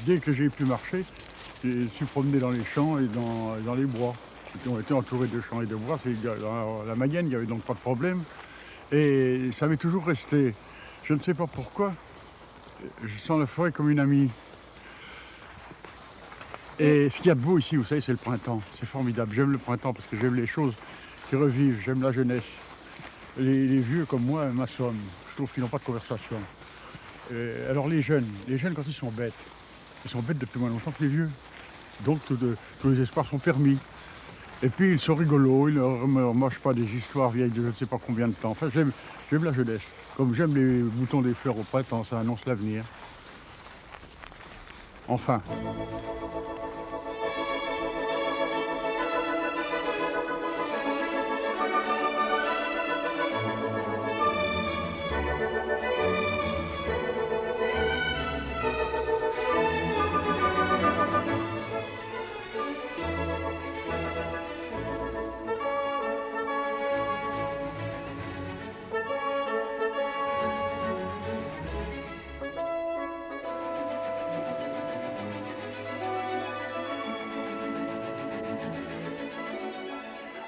dès que j'ai pu marcher, je me suis promené dans les champs et dans les bois. On était entourés de champs et de bois, c'est dans la Mayenne, il n'y avait donc pas de problème. Et ça m'est toujours resté. Je ne sais pas pourquoi, je sens la forêt comme une amie. Et ce qu'il y a de beau ici, vous savez, c'est le printemps. C'est formidable. J'aime le printemps parce que j'aime les choses qui revivent, j'aime la jeunesse. Les vieux comme moi m'assomment. Je trouve qu'ils n'ont pas de conversation. Alors les jeunes quand ils sont bêtes depuis moins longtemps que les vieux. Donc tous les espoirs sont permis. Et puis ils sont rigolos, ils ne me mâchent pas des histoires vieilles de je ne sais pas combien de temps. Enfin, j'aime la jeunesse. Comme j'aime les boutons des fleurs au printemps, ça annonce l'avenir. Enfin.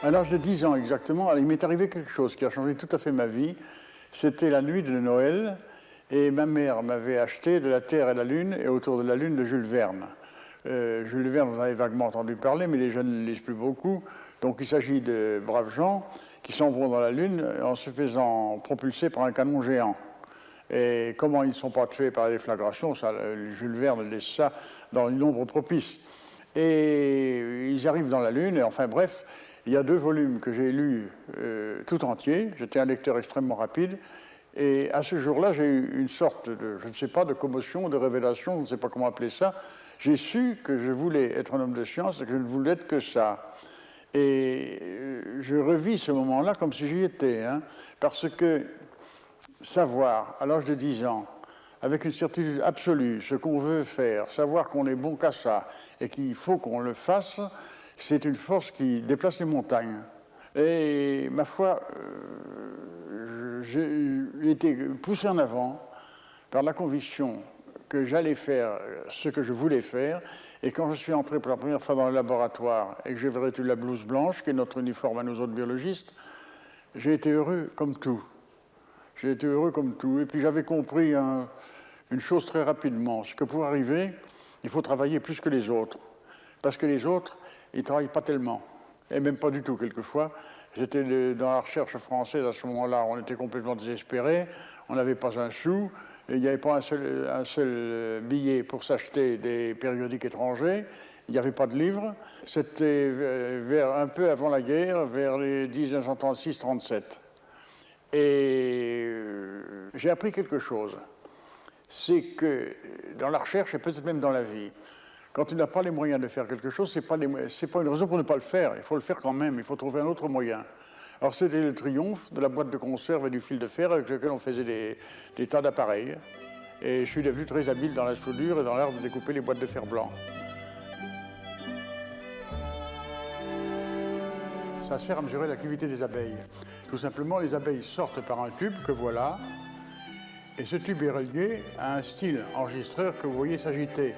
À l'âge de 10 ans exactement, il m'est arrivé quelque chose qui a changé tout à fait ma vie. C'était la nuit de Noël et ma mère m'avait acheté De la Terre et la Lune et Autour de la Lune de Jules Verne. Jules Verne, vous en avez vaguement entendu parler, mais les jeunes ne le lisent plus beaucoup. Donc il s'agit de braves gens qui s'en vont dans la Lune en se faisant propulser par un canon géant. Et comment ils ne sont pas tués par la déflagration, ça, Jules Verne laisse ça dans une ombre propice. Et ils arrivent dans la Lune, et enfin bref, il y a 2 volumes que j'ai lus tout entiers. J'étais un lecteur extrêmement rapide. Et à ce jour-là, j'ai eu une sorte de, je ne sais pas, de commotion, de révélation, je ne sais pas comment appeler ça. J'ai su que je voulais être un homme de science et que je ne voulais être que ça. Et je revis ce moment-là comme si j'y étais, hein, parce que savoir, à l'âge de 10 ans, avec une certitude absolue, ce qu'on veut faire, savoir qu'on est bon qu'à ça et qu'il faut qu'on le fasse, c'est une force qui déplace les montagnes. Et ma foi, j'ai été poussé en avant par la conviction que j'allais faire ce que je voulais faire. Et quand je suis entré pour la première fois dans le laboratoire et que j'ai vêtu la blouse blanche, qui est notre uniforme à nous autres biologistes, j'ai été heureux comme tout. J'ai été heureux comme tout. Et puis j'avais compris une chose très rapidement, c'est que pour arriver, il faut travailler plus que les autres. Parce que les autres, ils ne travaillent pas tellement, et même pas du tout quelquefois. J'étais dans la recherche française à ce moment-là, on était complètement désespérés, on n'avait pas un sou, et il n'y avait pas un seul billet pour s'acheter des périodiques étrangers, il n'y avait pas de livres. C'était un peu avant la guerre, vers les 1936-37. Et j'ai appris quelque chose, c'est que dans la recherche, et peut-être même dans la vie, quand tu n'as pas les moyens de faire quelque chose, ce n'est pas une raison pour ne pas le faire. Il faut le faire quand même, il faut trouver un autre moyen. Alors c'était le triomphe de la boîte de conserve et du fil de fer avec lequel on faisait des tas d'appareils. Et je suis devenu très habile dans la soudure et dans l'art de découper les boîtes de fer blanc. Ça sert à mesurer l'activité des abeilles. Tout simplement, les abeilles sortent par un tube que voilà, et ce tube est relié à un style enregistreur que vous voyez s'agiter.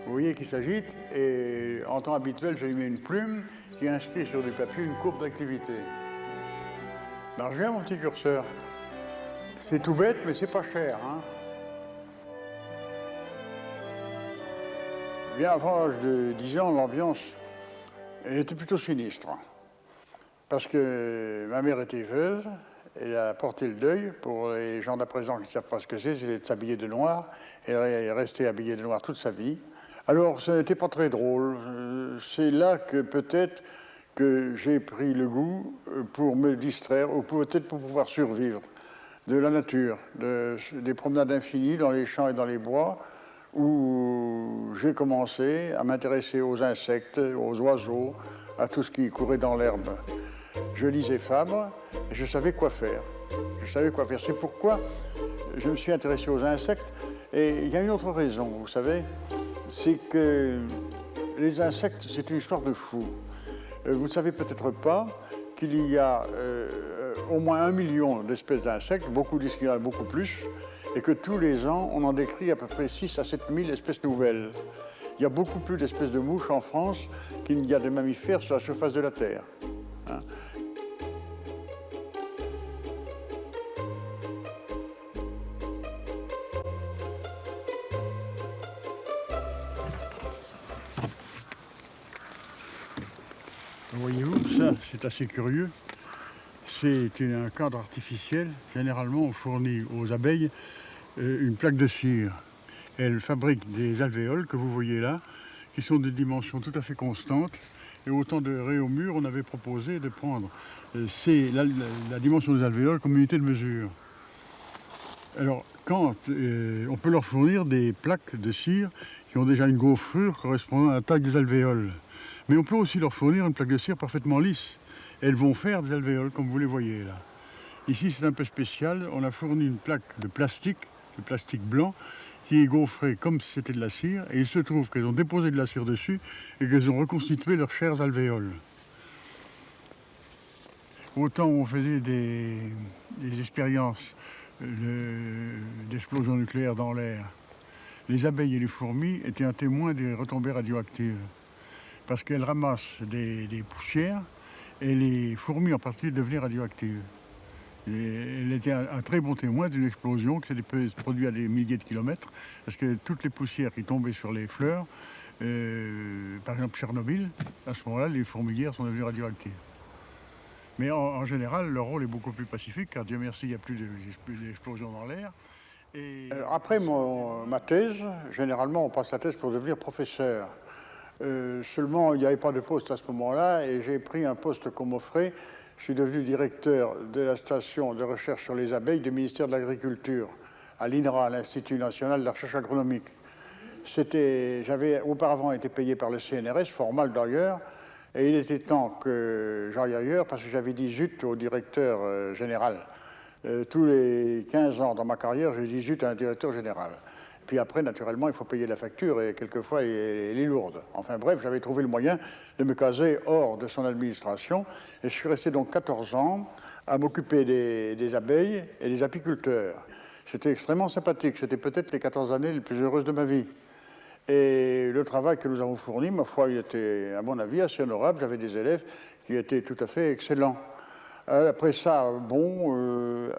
Vous voyez qu'il s'agite, et en temps habituel, je lui mets une plume qui inscrit sur du papier une courbe d'activité. Marche bien, mon petit curseur. C'est tout bête, mais c'est pas cher, hein. Bien avant l'âge de 10 ans, l'ambiance était plutôt sinistre. Parce que ma mère était veuve, elle a porté le deuil. Pour les gens d'à présent qui ne savent pas ce que c'est de s'habiller de noir. Elle est restée habillée de noir toute sa vie. Alors, ce n'était pas très drôle. C'est là que peut-être que j'ai pris le goût pour me distraire, ou peut-être pour pouvoir survivre de la nature, des promenades infinies dans les champs et dans les bois, où j'ai commencé à m'intéresser aux insectes, aux oiseaux, à tout ce qui courait dans l'herbe. Je lisais Fabre et je savais quoi faire. Je savais quoi faire. C'est pourquoi je me suis intéressé aux insectes. Et il y a une autre raison, vous savez, c'est que les insectes, c'est une histoire de fou. Vous ne savez peut-être pas qu'il y a au moins 1 million d'espèces d'insectes, beaucoup disent qu'il y en a beaucoup plus, et que tous les ans, on en décrit à peu près 6 à 7 000 espèces nouvelles. Il y a beaucoup plus d'espèces de mouches en France qu'il n'y a de mammifères sur la surface de la Terre. Hein. Voyez-vous, ça c'est assez curieux. C'est un cadre artificiel. Généralement, on fournit aux abeilles une plaque de cire. Elles fabriquent des alvéoles que vous voyez là, qui sont des dimensions tout à fait constantes. Et au temps de Réaumur, on avait proposé de prendre la dimension des alvéoles comme unité de mesure. Alors, quand on peut leur fournir des plaques de cire qui ont déjà une gaufrure correspondant à la taille des alvéoles. Mais on peut aussi leur fournir une plaque de cire parfaitement lisse. Elles vont faire des alvéoles, comme vous les voyez là. Ici, c'est un peu spécial. On a fourni une plaque de plastique blanc, qui est gaufrée comme si c'était de la cire. Et il se trouve qu'elles ont déposé de la cire dessus et qu'elles ont reconstitué leurs chères alvéoles. Autant on faisait des expériences d'explosion nucléaire dans l'air, les abeilles et les fourmis étaient un témoin des retombées radioactives. Parce qu'elles ramassent des poussières et les fourmis en particulier devenaient radioactives. Elle était un très bon témoin d'une explosion qui s'est produite à des milliers de kilomètres, parce que toutes les poussières qui tombaient sur les fleurs, par exemple Tchernobyl, à ce moment-là, les fourmilières sont devenues radioactives. Mais en général, leur rôle est beaucoup plus pacifique, car Dieu merci, il n'y a plus d'explosions dans l'air. Après ma thèse, généralement, on passe la thèse pour devenir professeur. Seulement, il n'y avait pas de poste à ce moment-là, et j'ai pris un poste qu'on m'offrait. Je suis devenu directeur de la station de recherche sur les abeilles du ministère de l'Agriculture, à l'INRA, l'Institut national de la recherche agronomique. J'avais auparavant été payé par le CNRS, fort mal d'ailleurs, et il était temps que j'aille ailleurs, parce que j'avais dit zut au directeur général. Tous les 15 ans dans ma carrière, j'ai dit zut à un directeur général. Puis après, naturellement, il faut payer la facture et quelquefois, elle est lourde. Enfin bref, j'avais trouvé le moyen de me caser hors de son administration. Et je suis resté donc 14 ans à m'occuper des abeilles et des apiculteurs. C'était extrêmement sympathique. C'était peut-être les 14 années les plus heureuses de ma vie. Et le travail que nous avons fourni, ma foi, il était, à mon avis, assez honorable. J'avais des élèves qui étaient tout à fait excellents. Après ça, bon,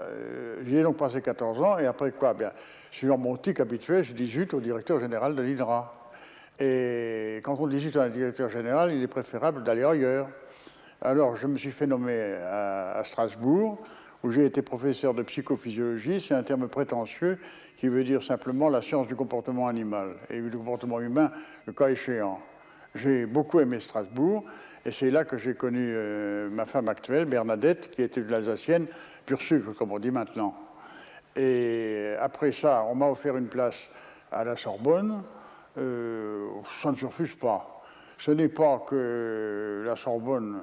j'y ai donc passé 14 ans, et après quoi? Bien, suivant mon tic habituel, je dis zut au directeur général de l'INRA. Et quand on dit zut à un directeur général, il est préférable d'aller ailleurs. Alors, je me suis fait nommer à Strasbourg, où j'ai été professeur de psychophysiologie. C'est un terme prétentieux qui veut dire simplement la science du comportement animal, et du comportement humain, le cas échéant. J'ai beaucoup aimé Strasbourg, et c'est là que j'ai connu ma femme actuelle, Bernadette, qui était une Alsacienne, pur sucre, comme on dit maintenant. Et après ça, on m'a offert une place à la Sorbonne. Ça ne se refuse pas. Ce n'est pas que la Sorbonne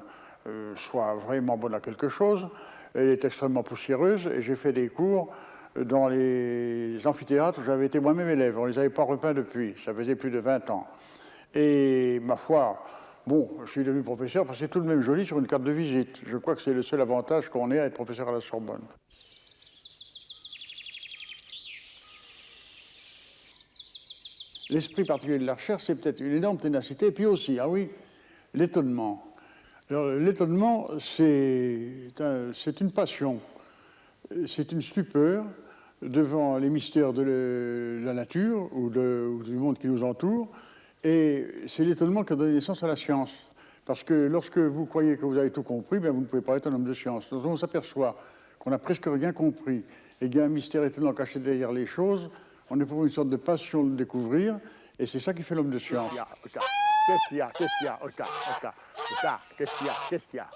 soit vraiment bonne à quelque chose. Elle est extrêmement poussiéreuse, et j'ai fait des cours dans les amphithéâtres où j'avais été moi-même élève. On ne les avait pas repeints depuis, ça faisait plus de 20 ans. Et ma foi, bon, je suis devenu professeur parce que c'est tout de même joli sur une carte de visite. Je crois que c'est le seul avantage qu'on ait à être professeur à la Sorbonne. L'esprit particulier de la recherche, c'est peut-être une énorme ténacité, et puis aussi, ah oui, l'étonnement. Alors, l'étonnement, c'est une passion, c'est une stupeur devant les mystères de la nature ou du monde qui nous entoure. Et c'est l'étonnement qui a donné naissance à la science. Parce que lorsque vous croyez que vous avez tout compris, bien, vous ne pouvez pas être un homme de science. Lorsque on s'aperçoit qu'on n'a presque rien compris et qu'il y a un mystère étonnant caché derrière les choses, on éprouve une sorte de passion de le découvrir, et c'est ça qui fait l'homme de science. Qu'est-ce qu'il y a? Qu'est-ce qu'il y a? Qu'est-ce qu'il y a?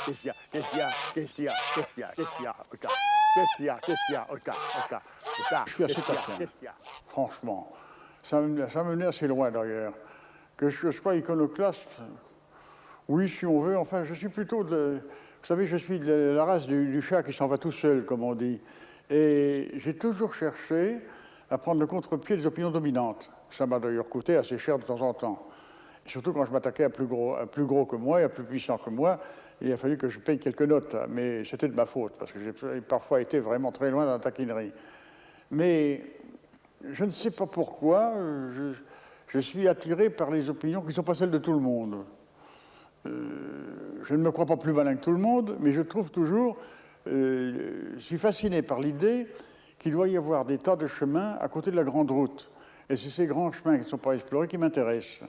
Qu'est-ce qu'il y a? Qu'est-ce qu'il y a? Qu'est-ce qu'il y a? Qu'est-ce qu'il y a? Qu'est-ce qu'il y a? Qu'est-ce qu'il y a? Qu'est-ce qu'il y a? Qu'est-ce qu'il y a? Je suis assez taquin, franchement. Ça me menait assez loin d'ailleurs. Que je sois iconoclaste, oui, si on veut, enfin, je suis plutôt de... Vous savez, je suis de la race du chat qui s'en va tout seul, comme on dit. Et j'ai toujours cherché à prendre le contre-pied des opinions dominantes. Ça m'a d'ailleurs coûté assez cher de temps en temps. Et surtout quand je m'attaquais à plus gros que moi et à plus puissant que moi, il a fallu que je paye quelques notes, mais c'était de ma faute, parce que j'ai parfois été vraiment très loin dans la taquinerie. Mais je ne sais pas pourquoi, je suis attiré par les opinions qui ne sont pas celles de tout le monde. Je ne me crois pas plus malin que tout le monde, mais je trouve toujours, je suis fasciné par l'idée qu'il doit y avoir des tas de chemins à côté de la grande route. Et c'est ces grands chemins qui ne sont pas explorés qui m'intéressent.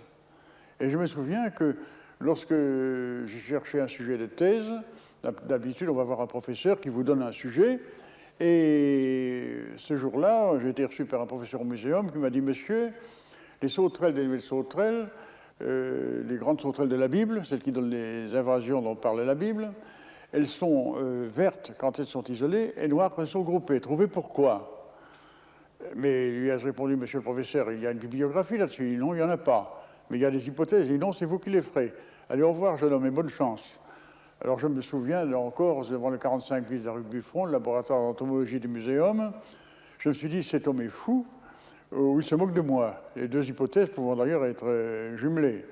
Et je me souviens que lorsque j'ai cherché un sujet de thèse, d'habitude on va voir un professeur qui vous donne un sujet, et ce jour-là, j'ai été reçu par un professeur au muséum qui m'a dit « Monsieur, les sauterelles des nouvelles sauterelles, les grandes sauterelles de la Bible, celles qui donnent les invasions dont parle la Bible, elles sont vertes quand elles sont isolées et noires quand elles sont groupées. Trouvez pourquoi ?» Mais lui ai-je répondu « Monsieur le professeur, il y a une bibliographie là-dessus. » Non, il n'y en a pas. Mais il y a des hypothèses. Et non, c'est vous qui les ferez. Allez, au revoir, jeune homme, et bonne chance. Alors je me souviens, là encore, devant le 45 bis de la rue Buffon, le laboratoire d'entomologie du muséum, je me suis dit, cet homme est fou, ou il se moque de moi. Les deux hypothèses pouvant d'ailleurs être jumelées.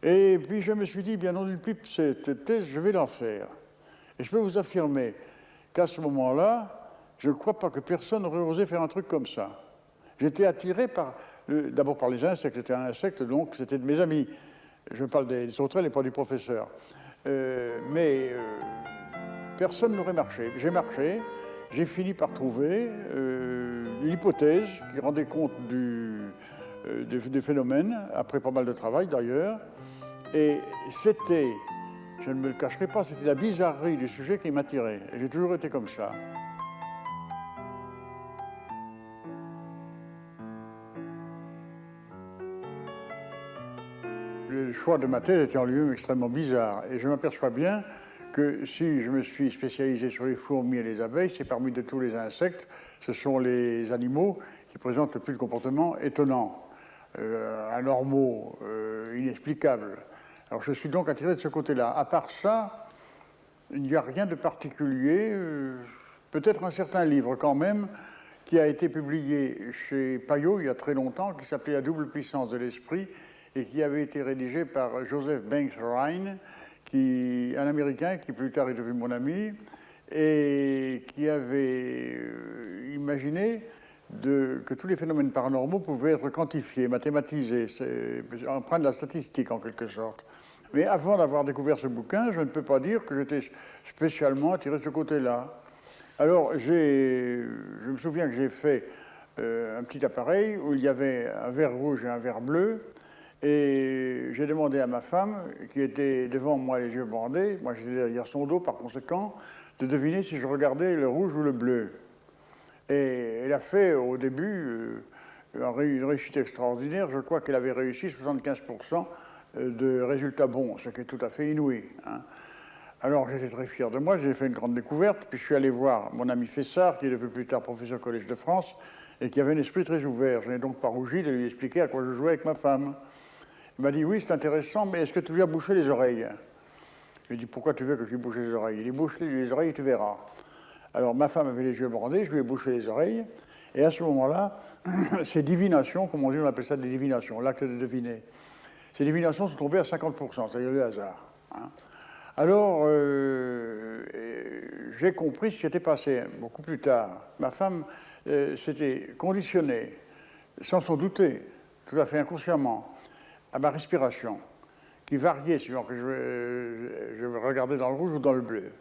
Et puis je me suis dit, bien non d'une pipe, cette thèse, je vais l'en faire. Et je peux vous affirmer qu'à ce moment-là, je ne crois pas que personne n'aurait osé faire un truc comme ça. J'étais attiré d'abord par les insectes, c'était un insecte, donc c'était de mes amis. Je parle des sauterelles et pas du professeur. Mais personne n'aurait marché. J'ai marché, j'ai fini par trouver l'hypothèse qui rendait compte des phénomènes, après pas mal de travail d'ailleurs. Et c'était, je ne me le cacherai pas, c'était la bizarrerie du sujet qui m'attirait. Et j'ai toujours été comme ça. Le choix de ma thèse était en lui-même extrêmement bizarre. Et je m'aperçois bien que si je me suis spécialisé sur les fourmis et les abeilles, c'est parmi de tous les insectes, ce sont les animaux qui présentent le plus de comportements étonnants, anormaux, inexplicables. Alors je suis donc attiré de ce côté-là. À part ça, il n'y a rien de particulier, peut-être un certain livre quand même, qui a été publié chez Payot il y a très longtemps, qui s'appelait La double puissance de l'esprit, et qui avait été rédigé par Joseph Banks Rhine, un Américain qui plus tard est devenu mon ami, et qui avait imaginé que tous les phénomènes paranormaux pouvaient être quantifiés, mathématisés, empreints de la statistique en quelque sorte. Mais avant d'avoir découvert ce bouquin, je ne peux pas dire que j'étais spécialement attiré de ce côté-là. Alors, je me souviens que j'ai fait un petit appareil où il y avait un verre rouge et un verre bleu, et j'ai demandé à ma femme, qui était devant moi les yeux bandés, moi j'étais derrière son dos par conséquent, de deviner si je regardais le rouge ou le bleu. Et elle a fait au début une réussite extraordinaire. Je crois qu'elle avait réussi 75% de résultats bons, ce qui est tout à fait inouï. Hein. Alors j'étais très fier de moi, j'ai fait une grande découverte, puis je suis allé voir mon ami Fessard, qui est devenu plus tard professeur au Collège de France, et qui avait un esprit très ouvert. Je n'ai donc pas rougi de lui expliquer à quoi je jouais avec ma femme. Il m'a dit, oui, c'est intéressant, mais est-ce que tu lui as bouché les oreilles? Je lui ai dit, pourquoi tu veux que je lui bouche les oreilles? Il dit, bouche les oreilles et tu verras. Alors ma femme avait les yeux bandés, je lui ai bouché les oreilles, et à ce moment-là, ces divinations, comme on dit, on appelle ça des divinations, l'acte de deviner, ces divinations sont tombées à 50%, c'est-à-dire le hasard. Hein. Alors, j'ai compris ce qui était passé beaucoup plus tard. Ma femme s'était conditionnée, sans s'en douter, tout à fait inconsciemment, à ma respiration, qui variait suivant que je regardais dans le rouge ou dans le bleu.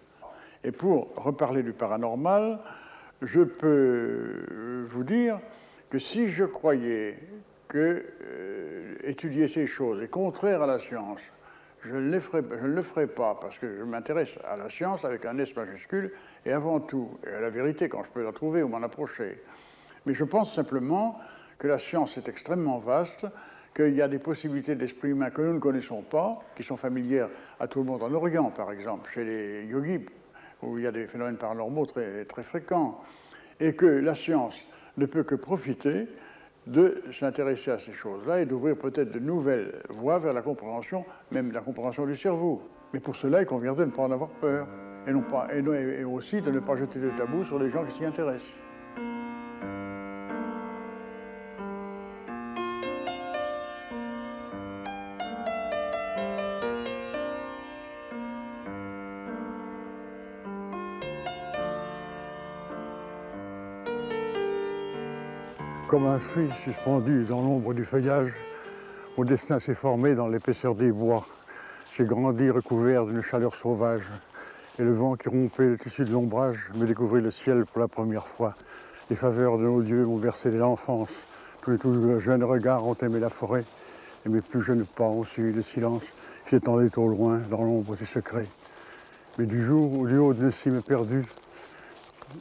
Et pour reparler du paranormal, je peux vous dire que si je croyais que étudier ces choses est contraire à la science, je ne le ferai pas, parce que je m'intéresse à la science avec un S majuscule, et avant tout, et à la vérité quand je peux la trouver ou m'en approcher. Mais je pense simplement que la science est extrêmement vaste, qu'il y a des possibilités d'esprit humain que nous ne connaissons pas, qui sont familières à tout le monde en Orient, par exemple, chez les yogis, où il y a des phénomènes paranormaux très, très fréquents, et que la science ne peut que profiter de s'intéresser à ces choses-là et d'ouvrir peut-être de nouvelles voies vers la compréhension, même la compréhension du cerveau. Mais pour cela, il convient de ne pas en avoir peur, et aussi de ne pas jeter de tabous sur les gens qui s'y intéressent. Comme un fruit suspendu dans l'ombre du feuillage, mon destin s'est formé dans l'épaisseur des bois. J'ai grandi recouvert d'une chaleur sauvage, et le vent qui rompait le tissu de l'ombrage me découvrit le ciel pour la première fois. Les faveurs de nos dieux m'ont bercé dès l'enfance. Tous les tout jeunes regards ont aimé la forêt, et mes plus jeunes pas ont suivi le silence qui s'étendait au loin dans l'ombre des secrets. Mais du jour où du haut d'une cime perdue,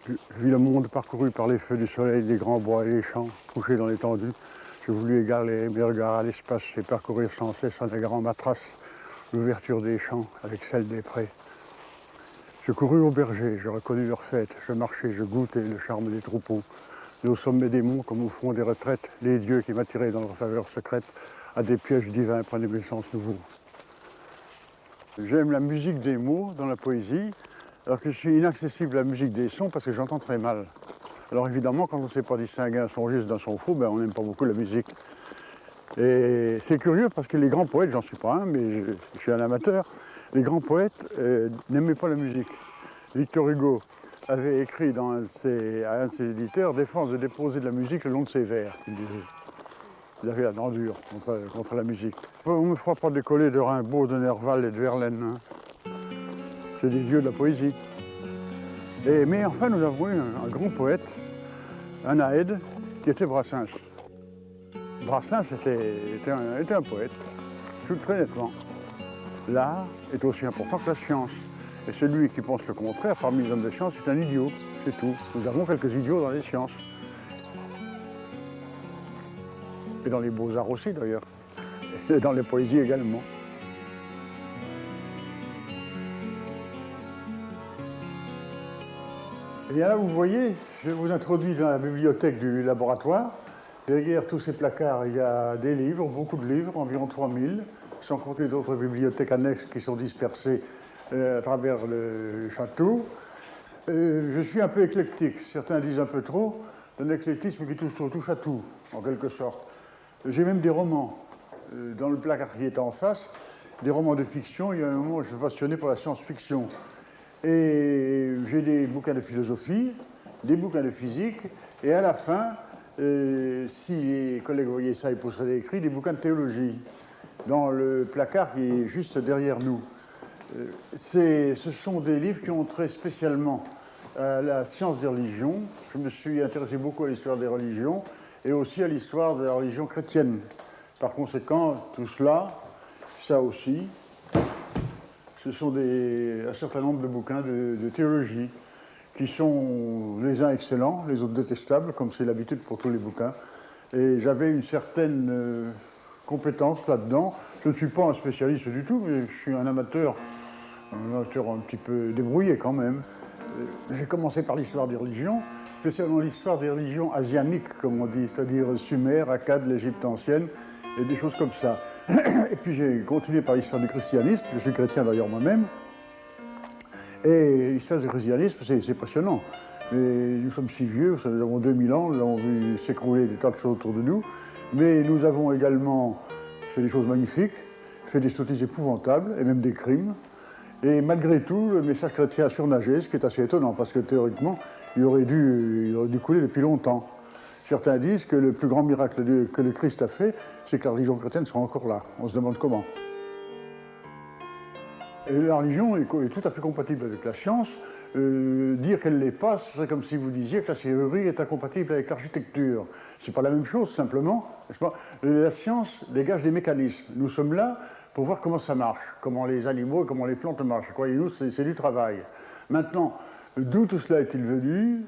je vis le monde parcouru par les feux du soleil, les grands bois et les champs, couchés dans l'étendue. J'ai voulu égarer mes regards à l'espace et parcourir sans cesse en égarant ma trace l'ouverture des champs avec celle des prés. Je courus aux bergers, je reconnus leurs fêtes, je marchais, je goûtais le charme des troupeaux. Et au sommet des monts, comme au fond des retraites, les dieux qui m'attiraient dans leur faveur secrète, à des pièges divins prenaient mes sens nouveaux. J'aime la musique des mots dans la poésie, alors que je suis inaccessible à la musique des sons parce que j'entends très mal. Alors évidemment, quand on ne sait pas distinguer un son juste d'un son faux, ben on n'aime pas beaucoup la musique. Et c'est curieux parce que les grands poètes, j'en suis pas un, mais je suis un amateur, les grands poètes n'aimaient pas la musique. Victor Hugo avait écrit à un de ses éditeurs « Défense de déposer de la musique le long de ses vers », il disait. Il avait la dent dure contre la musique. On ne me fera pas décoller de Rimbaud, de Nerval et de Verlaine. Hein. C'est des dieux de la poésie. Mais enfin, nous avons eu un grand poète, un Aède, qui était Brassens. Brassens était un poète, tout très nettement. L'art est aussi important que la science. Et celui qui pense le contraire, parmi les hommes de science, est un idiot, c'est tout. Nous avons quelques idiots dans les sciences. Et dans les beaux-arts aussi, d'ailleurs. Et dans les poésies également. Et bien là, vous voyez, je vous introduis dans la bibliothèque du laboratoire. Derrière tous ces placards, il y a des livres, beaucoup de livres, environ 3000, sans compter d'autres bibliothèques annexes qui sont dispersées à travers le château. Je suis un peu éclectique, certains disent un peu trop, d'un éclectisme qui touche à tout, en quelque sorte. J'ai même des romans dans le placard qui est en face, des romans de fiction. Il y a un moment où je suis passionné pour la science-fiction. Et j'ai des bouquins de philosophie, des bouquins de physique, et à la fin, si les collègues voyaient ça, ils pousseraient des cris, des bouquins de théologie, dans le placard qui est juste derrière nous. Ce sont des livres qui ont trait spécialement à la science des religions. Je me suis intéressé beaucoup à l'histoire des religions, et aussi à l'histoire de la religion chrétienne. Par conséquent, tout cela, ça aussi, ce sont un certain nombre de bouquins de théologie qui sont les uns excellents, les autres détestables, comme c'est l'habitude pour tous les bouquins. Et j'avais une certaine compétence là-dedans. Je ne suis pas un spécialiste du tout, mais je suis un amateur un petit peu débrouillé quand même. J'ai commencé par l'histoire des religions, spécialement l'histoire des religions asianiques, comme on dit, c'est-à-dire Sumer, Akkad, l'Égypte ancienne, et des choses comme ça. Et puis j'ai continué par l'histoire du christianisme, je suis chrétien d'ailleurs moi-même, et l'histoire du christianisme, c'est passionnant. Et nous sommes si vieux, nous avons 2000 ans, nous avons vu s'écrouler des tas de choses autour de nous, mais nous avons également fait des choses magnifiques, fait des sottises épouvantables, et même des crimes. Et malgré tout, le message chrétien a surnagé, ce qui est assez étonnant, parce que théoriquement, il aurait dû couler depuis longtemps. Certains disent que le plus grand miracle que le Christ a fait, c'est que la religion chrétienne soit encore là. On se demande comment. Et la religion est tout à fait compatible avec la science. Dire qu'elle ne l'est pas, ce serait comme si vous disiez que la serrurerie est incompatible avec l'architecture. C'est pas la même chose, simplement. La science dégage des mécanismes. Nous sommes là pour voir comment ça marche, comment les animaux et comment les plantes marchent. Croyez-nous, c'est du travail. Maintenant, d'où tout cela est-il venu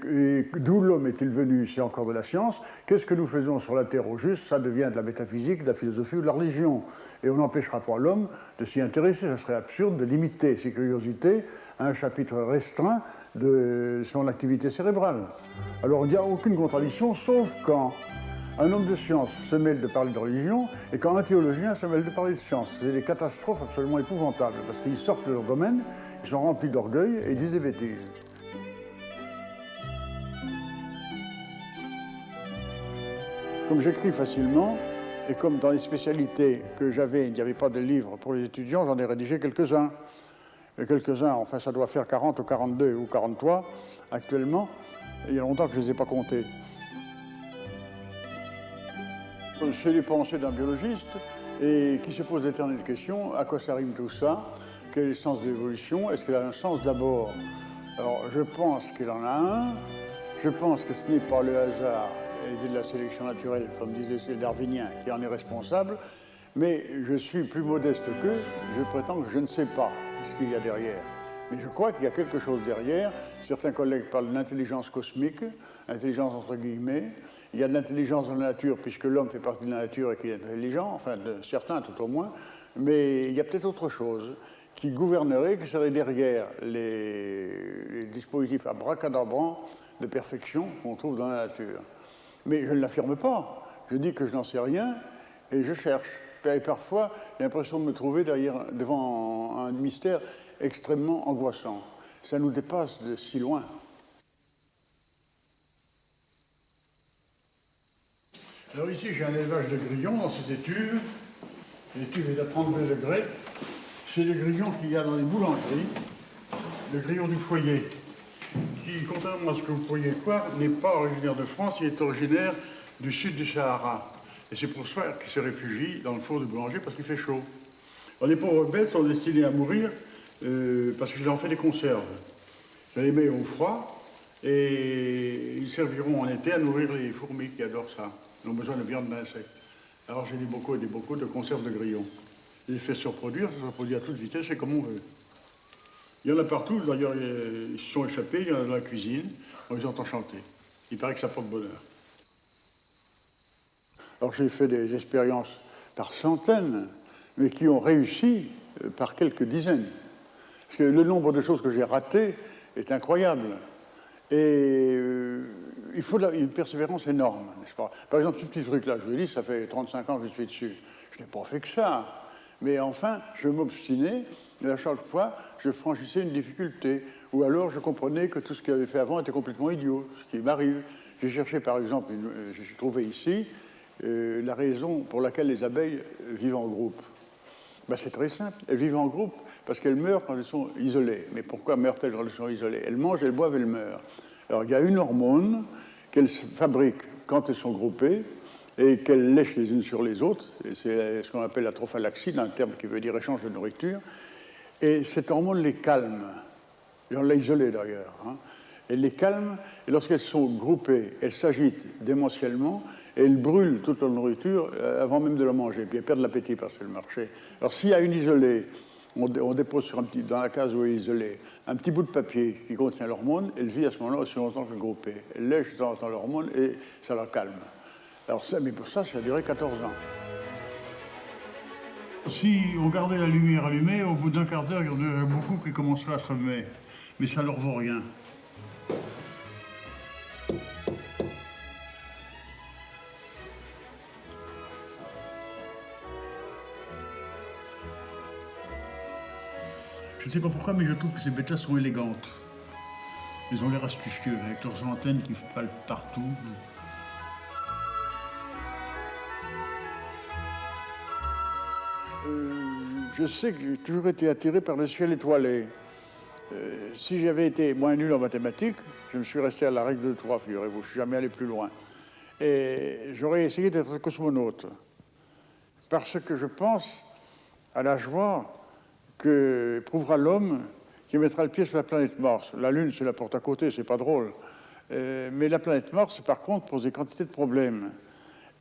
et d'où l'homme est-il venu? C'est encore de la science. Qu'est-ce que nous faisons sur la Terre au juste? Ça devient de la métaphysique, de la philosophie ou de la religion. Et on n'empêchera pas l'homme de s'y intéresser. Ce serait absurde de limiter ses curiosités à un chapitre restreint de son activité cérébrale. Alors il n'y a aucune contradiction, sauf quand un homme de science se mêle de parler de religion et quand un théologien se mêle de parler de science. C'est des catastrophes absolument épouvantables parce qu'ils sortent de leur domaine, ils sont remplis d'orgueil et ils disent des bêtises. Comme j'écris facilement, et comme dans les spécialités que j'avais, il n'y avait pas de livres pour les étudiants, j'en ai rédigé quelques-uns. Et quelques-uns, enfin ça doit faire 40 ou 42 ou 43 actuellement. Il y a longtemps que je ne les ai pas comptés. C'est les pensées d'un biologiste et qui se pose d'éternelles questions. À quoi ça rime tout ça? Quel est le sens de l'évolution? Est-ce qu'elle a un sens d'abord? Alors, je pense qu'il en a un. Je pense que ce n'est pas le hasard et de la sélection naturelle, comme disaient les darwiniens, qui en est responsable. Mais je suis plus modeste qu'eux. Je prétends que je ne sais pas ce qu'il y a derrière. Mais je crois qu'il y a quelque chose derrière. Certains collègues parlent de l'intelligence cosmique, intelligence entre guillemets. Il y a de l'intelligence dans la nature, puisque l'homme fait partie de la nature et qu'il est intelligent, enfin de certains tout au moins. Mais il y a peut-être autre chose qui gouvernerait, qui serait derrière les dispositifs abracadabrants de perfection qu'on trouve dans la nature. Mais je ne l'affirme pas. Je dis que je n'en sais rien et je cherche. Et parfois, j'ai l'impression de me trouver devant un mystère extrêmement angoissant. Ça nous dépasse de si loin. Alors ici, j'ai un élevage de grillons dans cette étuve. L'étuve est à 32 degrés. C'est le grillon qu'il y a dans les boulangeries, le grillon du foyer, qui, contrairement à ce que vous pourriez croire, n'est pas originaire de France, il est originaire du sud du Sahara. Et c'est pour ça qu'il se réfugie dans le four du boulanger, parce qu'il fait chaud. Alors, les pauvres bêtes sont destinées à mourir parce que je leur fais des conserves. Je les mets au froid et ils serviront en été à nourrir les fourmis qui adorent ça. Ils ont besoin de viande d'insectes. Alors j'ai des bocaux et des bocaux de conserves de grillons. Je les fais surproduire, ça se reproduit à toute vitesse et comme on veut. Il y en a partout, d'ailleurs ils se sont échappés, il y en a dans la cuisine, on les entend chanter. Il paraît que ça porte bonheur. Alors j'ai fait des expériences par centaines, mais qui ont réussi par quelques dizaines. Parce que le nombre de choses que j'ai ratées est incroyable. Et il faut une persévérance énorme, n'est-ce pas? Par exemple, ce petit truc-là, je vous l'ai dit, ça fait 35 ans que je suis dessus. Je n'ai pas fait que ça. Mais enfin, je m'obstinais, et à chaque fois, je franchissais une difficulté. Ou alors, je comprenais que tout ce qu'il avait fait avant était complètement idiot, ce qui m'arrive. J'ai cherché, par exemple, j'ai trouvé ici la raison pour laquelle les abeilles vivent en groupe. Ben, c'est très simple. Elles vivent en groupe parce qu'elles meurent quand elles sont isolées. Mais pourquoi meurent-elles quand elles sont isolées? Elles mangent, elles boivent, elles meurent. Alors, il y a une hormone qu'elles fabriquent quand elles sont groupées et qu'elles lèchent les unes sur les autres. Et c'est ce qu'on appelle la trophalaxie, un terme qui veut dire échange de nourriture. Et cette hormone les calme. Et on l'a isolée d'ailleurs. Hein. Elle les calme, et lorsqu'elles sont groupées, elles s'agitent démentiellement, et elles brûlent toute leur nourriture avant même de la manger, puis elles perdent l'appétit parce qu'elles marchaient. Alors s'il y a une isolée, on dépose dans la case où elle est isolée, un petit bout de papier qui contient l'hormone, elle vit à ce moment-là aussi longtemps que groupée. Elle lèche de temps en temps l'hormone et ça la calme. Alors ça, mais pour ça a duré 14 ans. Si on gardait la lumière allumée, au bout d'un quart d'heure, il y en aurait beaucoup qui commenceraient à se remettre. Mais ça ne leur vaut rien. Je ne sais pas pourquoi, mais je trouve que ces bêtes-là sont élégantes. Ils ont l'air astucieux, avec leurs antennes qui palpent partout. Je sais que j'ai toujours été attiré par le ciel étoilé. Si j'avais été moins nul en mathématiques, je me suis resté à la règle de 3, figurez-vous, je ne suis jamais allé plus loin. Et j'aurais essayé d'être cosmonaute, parce que je pense à la joie qu'éprouvera l'homme qui mettra le pied sur la planète Mars. La Lune, c'est la porte à côté, c'est pas drôle. Mais la planète Mars, par contre, pose des quantités de problèmes.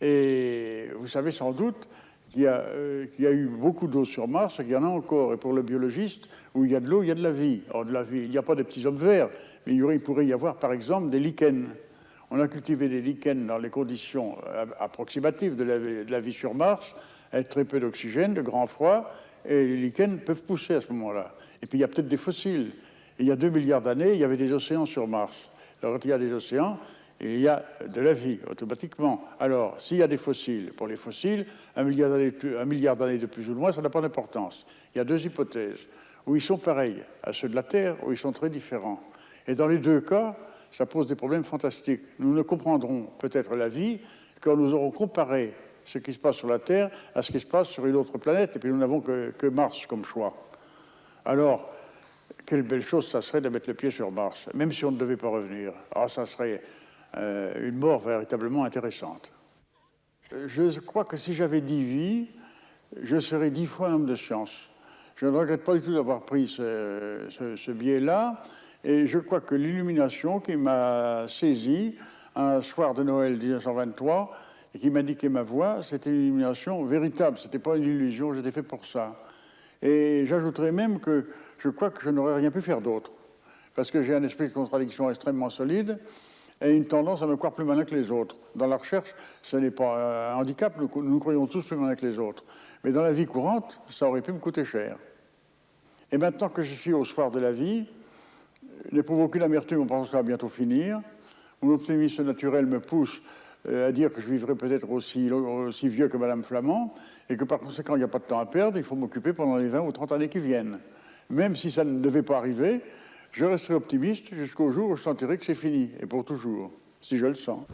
Et vous savez sans doute qu'il y a eu beaucoup d'eau sur Mars, qu'il y en a encore. Et pour le biologiste, où il y a de l'eau, il y a de la vie. Or, de la vie, il n'y a pas de petits hommes verts, mais il pourrait y avoir, par exemple, des lichens. On a cultivé des lichens dans les conditions approximatives de la vie sur Mars, avec très peu d'oxygène, de grand froid, et les lichens peuvent pousser à ce moment-là. Et puis il y a peut-être des fossiles. Et il y a 2 milliards d'années, il y avait des océans sur Mars. Alors quand il y a des océans, il y a de la vie, automatiquement. Alors, s'il y a des fossiles, pour les fossiles, 1 milliard d'années de plus ou de moins, ça n'a pas d'importance. Il y a 2 hypothèses, où ils sont pareils à ceux de la Terre, où ils sont très différents. Et dans les 2 cas, ça pose des problèmes fantastiques. Nous ne comprendrons peut-être la vie quand nous aurons comparé ce qui se passe sur la Terre à ce qui se passe sur une autre planète, et puis nous n'avons que Mars comme choix. Alors, quelle belle chose ça serait de mettre le pied sur Mars, même si on ne devait pas revenir. Ah, ça serait une mort véritablement intéressante. Je crois que si j'avais 10 vies, je serais 10 fois un homme de science. Je ne regrette pas du tout d'avoir pris ce biais-là, et je crois que l'illumination qui m'a saisi un soir de Noël 1923 et qui m'indiquait ma voie, c'était une illumination véritable, ce n'était pas une illusion, j'étais fait pour ça. Et j'ajouterais même que je crois que je n'aurais rien pu faire d'autre, parce que j'ai un esprit de contradiction extrêmement solide, et une tendance à me croire plus malin que les autres. Dans la recherche, ce n'est pas un handicap, nous croyons tous plus malin que les autres. Mais dans la vie courante, ça aurait pu me coûter cher. Et maintenant que je suis au soir de la vie, je n'éprouve aucune amertume en pensant que ça va bientôt finir. Mon optimisme naturel me pousse à dire que je vivrai peut-être aussi vieux que Madame Flamand, et que par conséquent, il n'y a pas de temps à perdre, il faut m'occuper pendant les 20 ou 30 années qui viennent. Même si ça ne devait pas arriver, je resterai optimiste jusqu'au jour où je sentirai que c'est fini, et pour toujours, si je le sens.